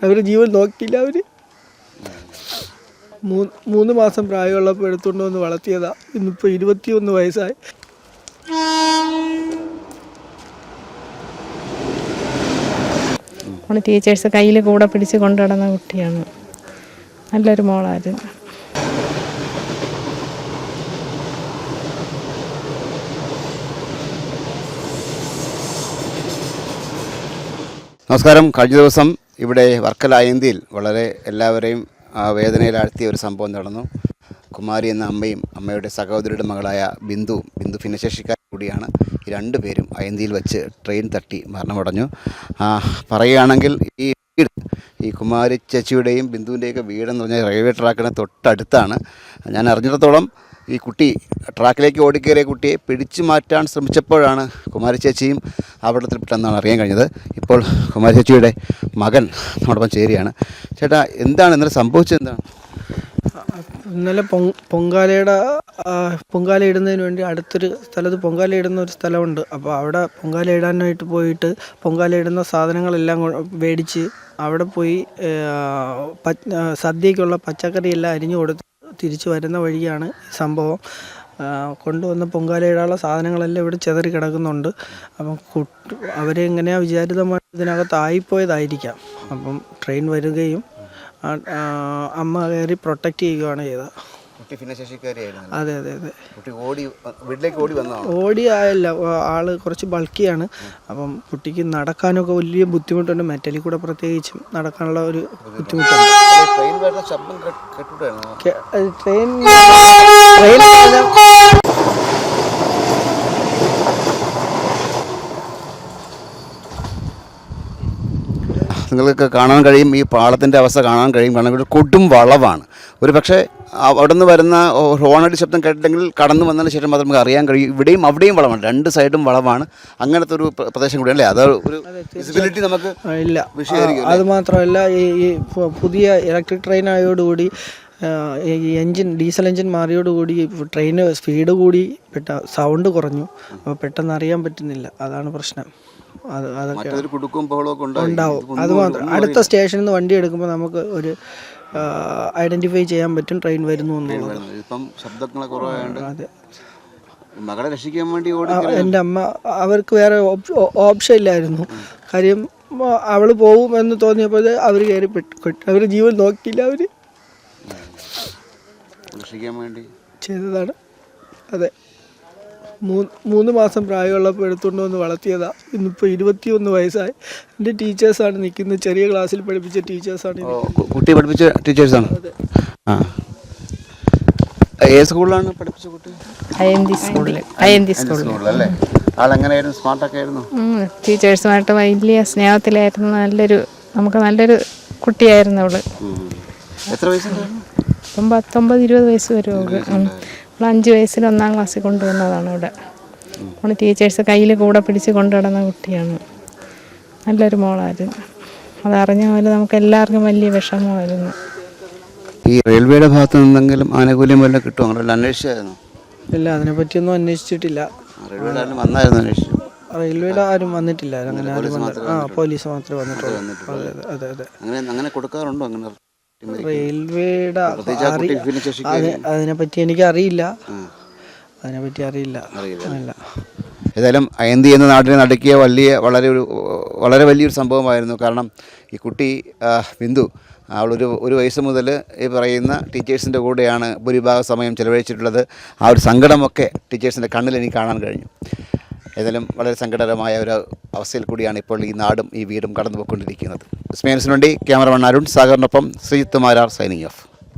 അവർ ജീവൻ നോക്കിയില്ല. അവർ 3 മാസം പ്രായമുള്ളപ്പോൾ എടുത്തുകൊണ്ട് വന്ന് വളർത്തിയതാ. ഇന്നിപ്പോൾ 21 വയസ്സായി. ടീച്ചേഴ്സ് കയ്യിൽ കൂടെ പിടിച്ച് കൊണ്ടുനടന്ന കുട്ടിയാണ്. നല്ലൊരു മോളായിരുന്നു. നമസ്കാരം. കഴിഞ്ഞ ദിവസം ഇവിടെ വർക്കല അയന്തിയിൽ വളരെ എല്ലാവരെയും വേദനയിലാഴ്ത്തിയ ഒരു സംഭവം നടന്നു. കുമാരി എന്ന അമ്മയും അമ്മയുടെ സഹോദരിയുടെ മകളായ ബിന്ദു ഭിന്നശേഷിക്കാരി കൂടിയാണ്. ഈ രണ്ടുപേരും അയന്തിയിൽ വെച്ച് ട്രെയിൻ തട്ടി മരണമടഞ്ഞു. പറയുകയാണെങ്കിൽ ഈ കുമാരി ചേച്ചിയുടെയും ബിന്ദുവിൻ്റെയൊക്കെ വീടെന്ന് പറഞ്ഞാൽ റെയിൽവേ ട്രാക്കിന് തൊട്ടടുത്താണ്. ഞാൻ അറിഞ്ഞിടത്തോളം ഈ കുട്ടി ട്രാക്കിലേക്ക് ഓടിക്കയറിയ കുട്ടിയെ പിടിച്ചു മാറ്റാൻ ശ്രമിച്ചപ്പോഴാണ് കുമാരി ചേച്ചിയും അപകടത്തിൽപ്പെട്ടെന്നാണ് അറിയാൻ കഴിഞ്ഞത്. ഇപ്പോൾ കുമാരി ചേച്ചിയുടെ മകൻ നമ്മോടൊപ്പം ചേരുകയാണ്. ചേട്ടാ, എന്താണ് ഇന്നലെ സംഭവിച്ചത്? എന്താണ് ഇന്നലെ പൊങ്കാല ഇടുന്നതിന് വേണ്ടി അടുത്തൊരു സ്ഥലത്ത് പൊങ്കാല ഇടുന്ന ഒരു സ്ഥലമുണ്ട്. അപ്പോൾ അവിടെ പൊങ്കാല ഇടാനായിട്ട് പോയിട്ട് പൊങ്കാല ഇടുന്ന സാധനങ്ങളെല്ലാം മേടിച്ച് അവിടെ പോയി സദ്യക്കുള്ള പച്ചക്കറി എല്ലാം അരിഞ്ഞു കൊടുത്ത് തിരിച്ചു വരുന്ന വഴിയാണ് സംഭവം. കൊണ്ടുവന്ന പൊങ്കാലയിടാനുള്ള സാധനങ്ങളെല്ലാം ഇവിടെ ചിതറി കിടക്കുന്നുണ്ട്. അപ്പം അവരെ എങ്ങനെയാണ് വിചാരിതമായി ഇതിനകത്ത് ആയിപ്പോയതായിരിക്കാം. അപ്പം ട്രെയിൻ വരികയും അമ്മ കയറി പ്രൊട്ടക്റ്റ് ചെയ്യുകയാണ് ചെയ്തത്. അതെ അതെ അതെ. ഓടിയായല്ല, ആള് കുറച്ച് ബൾക്കിയാണ്. അപ്പം കുട്ടിക്ക് നടക്കാനൊക്കെ വലിയ ബുദ്ധിമുട്ടുണ്ട്. മെറ്റലിൽ കൂടെ പ്രത്യേകിച്ചും നടക്കാനുള്ള ഒരു ബുദ്ധിമുട്ടുണ്ട്. ട്രെയിൻ നിങ്ങൾക്ക് കാണാൻ കഴിയും, ഈ പാളത്തിൻ്റെ അവസ്ഥ കാണാൻ കഴിയും. കാരണം ഇവിടെ കൊടും വളവാണ്. ഒരു പക്ഷേ അവിടെ നിന്ന് വരുന്ന ഹോണടി ശബ്ദം കേട്ടിട്ടെങ്കിൽ കടന്നു വന്നതിന് ശേഷം മാത്രം നമുക്ക് അറിയാൻ കഴിയും. ഇവിടെയും അവിടെയും വളവാണ്, രണ്ട് സൈഡും വളവാണ്. അങ്ങനത്തെ ഒരു പ്രദേശം കൂടി അല്ലേ? അത് ഒരു വിസിബിലിറ്റി നമുക്ക് ഇല്ല. അത് മാത്രമല്ല, ഈ പുതിയ ഇലക്ട്രിക് ട്രെയിൻ ആയതോടുകൂടി ഡീസൽ എൻജിൻ മാറിയോടുകൂടി ട്രെയിന് സ്പീഡ് കൂടി സൗണ്ട് കുറഞ്ഞു. അപ്പോൾ പെട്ടെന്ന് അറിയാൻ പറ്റുന്നില്ല. അതാണ് പ്രശ്നം. അതൊക്കെ ഉണ്ടാവും. അത് മാത്രം അടുത്ത സ്റ്റേഷനിൽ നിന്ന് വണ്ടി എടുക്കുമ്പോൾ നമുക്ക് ഒരു ഐഡന്റിഫൈ ചെയ്യാൻ പറ്റും ട്രെയിൻ വരുന്നു എന്നുള്ളത്. അതെ. എൻ്റെ അമ്മ, അവർക്ക് വേറെ ഓപ്ഷൻ ഇല്ലായിരുന്നു. കാര്യം അവൾ പോകും എന്ന് തോന്നിയപ്പോൾ അവർ കയറി അവർ ജീവൻ നോക്കിയില്ല. അവർ ചെയ്തതാണ്. അതെ. 3 മാസം പ്രായമുള്ളപ്പോൾ എടുത്തുകൊണ്ട് വന്ന് വളർത്തിയതാ. ഇന്നിപ്പോൾ 21 വയസ്സായി. എൻ്റെ ടീച്ചേഴ്സാണ് നിൽക്കുന്നത്. ചെറിയ ക്ലാസ്സിൽ പഠിപ്പിച്ച ടീച്ചേഴ്സാണ്. കുട്ടി പഠിപ്പിച്ച ടീച്ചേഴ്സാണ്. ഏത് സ്കൂളിലാണ് പഠിപ്പിച്ച കുട്ടി? അയന്തി സ്കൂളിലല്ലേ? ആളെങ്ങനെയായിരുന്നു? സ്മാർട്ടൊക്കെ ആയിരുന്നു? ടീച്ചേഴ്സുമായിട്ട് വലിയ സ്നേഹത്തിലായിരുന്നു. നമുക്ക് നല്ലൊരു കുട്ടിയായിരുന്നു അവള്. എത്ര വയസ്സുണ്ടായിരുന്നു? 19-20 വയസ്സ് വരും അവൾക്ക്. 5 വയസ്സിൽ 1-ാം ക്ലാസ്സിൽ കൊണ്ടുവന്നതാണ് ഇവിടെ. ടീച്ചേഴ്സ് കയ്യിൽ കൂടെ പിടിച്ച് കൊണ്ടുനടന്ന കുട്ടിയാണ്. നല്ലൊരു മോളായിരുന്നു. അതറിഞ്ഞ പോലെ നമുക്ക് എല്ലാവർക്കും വലിയ വിഷമമായിരുന്നു. ഈ റെയിൽവേയുടെ ഭാഗത്ത് നിന്നെങ്കിലും ആനുകൂല്യം വല്ലതും കിട്ടുമോ? അങ്ങനെ അന്വേഷിച്ചായിരുന്നു? ഇല്ല, അതിനെപ്പറ്റിയൊന്നും അന്വേഷിച്ചിട്ടില്ല. റെയിൽവേയുടെ ആരും വന്നിട്ടില്ല. അങ്ങനെ പോലീസ് മാത്രമേ വന്നിട്ടുള്ളൂ. അതെ അതെ. അങ്ങനെ കൊടുക്കാറുണ്ടോ? അങ്ങനെ റെയിൽവേയുടെ അതിനെപ്പറ്റി എനിക്ക് അറിയില്ല. ഏതായാലും അയന്തി എന്ന നാട്ടിനെ നടുക്കിയ വളരെ വലിയൊരു സംഭവമായിരുന്നു. കാരണം ഈ കുട്ടി ബിന്ദു ഒരു വയസ്സ് മുതൽ ഈ പറയുന്ന ടീച്ചേഴ്സിൻ്റെ കൂടെയാണ് ഭൂരിഭാഗ സമയം ചെലവഴിച്ചിട്ടുള്ളത്. ആ ഒരു സങ്കടമൊക്കെ ടീച്ചേഴ്സിൻ്റെ കണ്ണിൽ എനിക്ക് കാണാൻ കഴിഞ്ഞു. ഏതായാലും വളരെ സങ്കടകരമായ ഒരു അവസ്ഥയിൽ കൂടിയാണ് ഇപ്പോൾ ഈ നാടും ഈ വീടും കടന്നു പോയിക്കൊണ്ടിരിക്കുന്നത്. സ്മേനസിന് വേണ്ടി ക്യാമറമാൻ അരുൺ സാഗറിനൊപ്പം ശ്രീജിത്ത് മാരാർ സൈനിങ് ഓഫ്.